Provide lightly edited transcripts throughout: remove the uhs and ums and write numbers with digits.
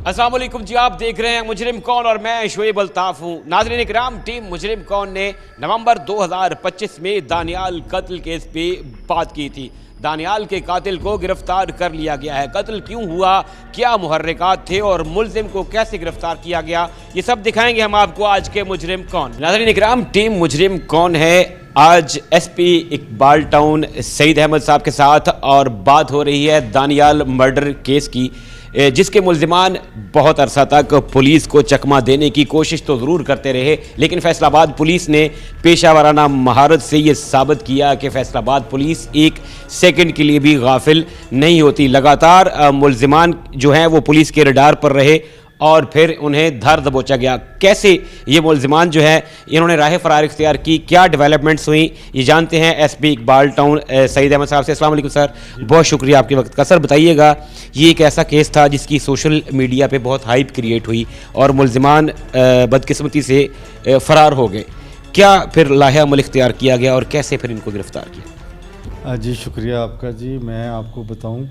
अस्सलाम वालेकुम जी, आप देख रहे हैं मुजरिम कौन और मैं शोएब अल्ताफ हूँ। नाज़रीन इकराम, टीम मुजरिम कौन ने नवंबर 2025 में दानियाल कत्ल केस पे बात की थी। दानियाल के कातिल को गिरफ्तार कर लिया गया है। कत्ल क्यों हुआ, क्या मुहर्रिकात थे और मुलजिम को कैसे गिरफ्तार किया गया, ये सब दिखाएंगे हम आपको आज के मुजरिम कौन। नाज़रीन इकराम, टीम मुजरिम कौन है आज एसपी इकबाल टाउन सईद अहमद साहब के साथ, और बात हो रही है दानियाल मर्डर केस की, जिसके मुल्जिमान बहुत अरसा तक पुलिस को चकमा देने की कोशिश तो ज़रूर करते रहे, लेकिन फैसलाबाद पुलिस ने पेशावराना महारत से ये साबित किया कि फैसलाबाद पुलिस एक सेकंड के लिए भी गाफिल नहीं होती। लगातार मुल्जिमान जो हैं वो पुलिस के रडार पर रहे और फिर उन्हें धर दबोचा गया। कैसे ये मुल्जिमान जो है इन्होंने राह फरार इख्तियार की, क्या डेवलपमेंट्स हुई, ये जानते हैं एसपी इकबाल टाउन सईद अहमद साहब से। अस्सलाम वालेकुम सर, बहुत शुक्रिया आपके वक्त का। सर बताइएगा, ये एक ऐसा केस था जिसकी सोशल मीडिया पे बहुत हाइप क्रिएट हुई और मुल्जिमान बदकिस्मती से फ़रार हो गए, क्या फिर लाहे अमल इख्तियार किया गया और कैसे फिर इनको गिरफ़्तार किया? जी शुक्रिया आपका जी। मैं आपको बताऊं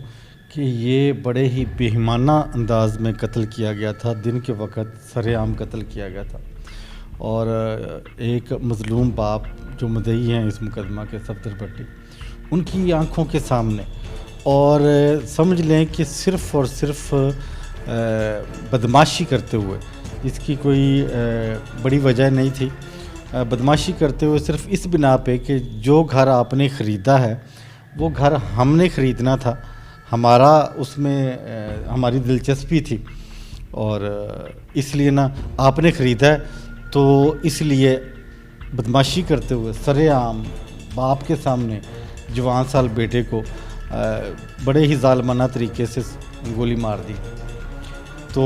कि ये बड़े ही बेईमाना अंदाज में कत्ल किया गया था। दिन के वक्त सरेआम कत्ल किया गया था और एक मज़लूम बाप जो मुद्दई हैं इस मुकदमा के सफदर भट्टी, उनकी आंखों के सामने, और समझ लें कि सिर्फ़ और सिर्फ बदमाशी करते हुए, इसकी कोई बड़ी वजह नहीं थी, बदमाशी करते हुए सिर्फ इस बिना पे कि जो घर आपने ख़रीदा है वो घर हमने ख़रीदना था, हमारा उसमें हमारी दिलचस्पी थी और इसलिए ना आपने ख़रीदा है, तो इसलिए बदमाशी करते हुए सरेआम बाप के सामने जवान साल बेटे को बड़े ही ज़ालिमाना तरीके से गोली मार दी। तो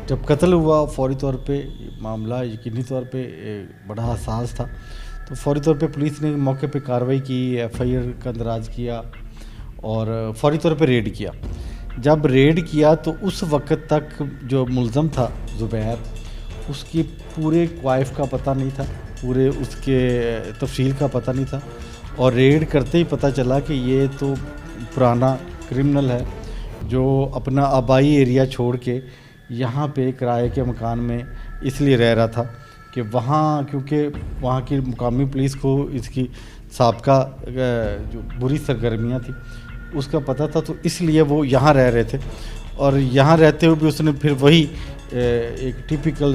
जब कत्ल हुआ फौरी तौर पे मामला यकीनी तौर पे बड़ा हसास था, तो फौरी तौर पे पुलिस ने मौके पे कार्रवाई की, एफआईआर का अंदराज किया और फौरी तौर पे रेड किया। जब रेड किया तो उस वक्त तक जो मुल्ज़म था ज़ुबैर, उसकी पूरे क्वाइफ का पता नहीं था, पूरे उसके तफसील का पता नहीं था, और रेड करते ही पता चला कि ये तो पुराना क्रिमिनल है जो अपना आबाई एरिया छोड़ के यहाँ पे किराए के मकान में इसलिए रह रहा था कि वहाँ, क्योंकि वहाँ की मुकामी पुलिस को इसकी साबका जो बुरी सरगर्मियाँ थी उसका पता था, तो इसलिए वो यहाँ रह रहे थे। और यहाँ रहते हुए भी उसने फिर वही एक टिपिकल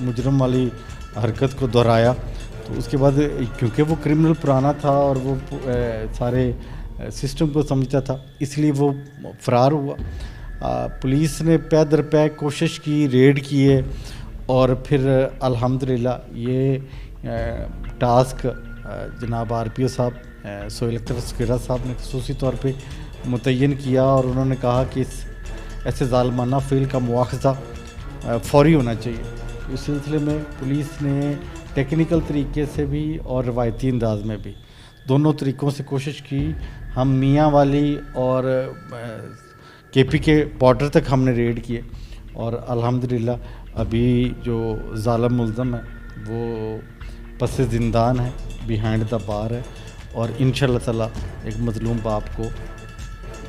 मुजरम वाली हरकत को दोहराया। तो उसके बाद क्योंकि वो क्रिमिनल पुराना था और वो सारे सिस्टम को समझता था, इसलिए वो फ़रार हुआ। पुलिस ने पै दर पै कोशिश की, रेड किए, और फिर अल्हम्दुलिल्लाह ये टास्क जनाब आरपीओ साहब सोहेल अख्तर सकीरा साहब ने ख़ुसूसी तौर पे मुतय्यन किया और उन्होंने कहा कि इस ऐसे ज़ालिमाना फ़ेल का मुआख़ज़ा फ़ौरी होना चाहिए। इस सिलसिले में पुलिस ने टेक्निकल तरीके से भी और रवायती अंदाज में भी, दोनों तरीक़ों से कोशिश की। हम मियाँ वाली और केपी के बॉर्डर तक हमने रेड किए और अल्हम्दुलिल्लाह अभी जो ज़ालिम मुल्ज़म है वो पस ज़िंदान है, बिहाइंड द बार है, और इंशाअल्लाह ताला एक मज़लूम बाप को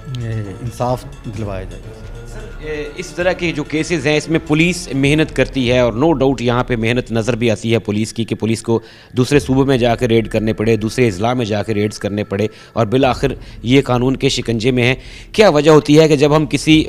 इंसाफ दिलवाया जाएगा। सर, इस तरह के जो केसेस हैं इसमें पुलिस मेहनत करती है और नो डाउट यहाँ पे मेहनत नज़र भी आती है पुलिस की, कि पुलिस को दूसरे सूबों में जाकर रेड करने पड़े, दूसरे अजला में जाकर रेड्स करने पड़े और बिल आखिर ये कानून के शिकंजे में है। क्या वजह होती है कि जब हम किसी